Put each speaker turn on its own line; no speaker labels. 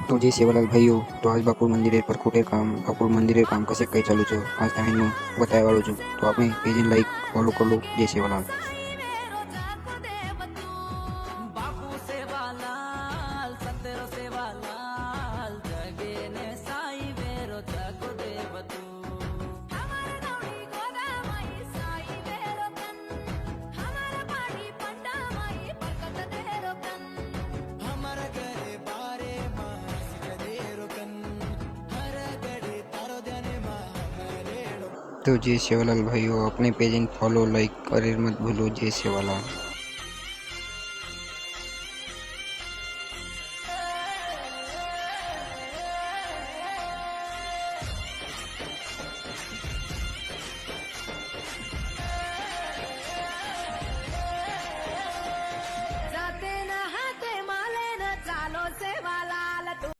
तो जय सेवालाल भाईओ, तो आज बापुर मंदिर पर बापुर मंदिर काम कसे कई चालू छे आज तमें बताया वालों छूं। तो आपने पेज ने लाइक फॉलो कर लो। जय सेवालाल। तो जय सेवालाल भाईओ, अपने पेज ने फॉलो लाइक करे मत भूलो। जय सेवालाल।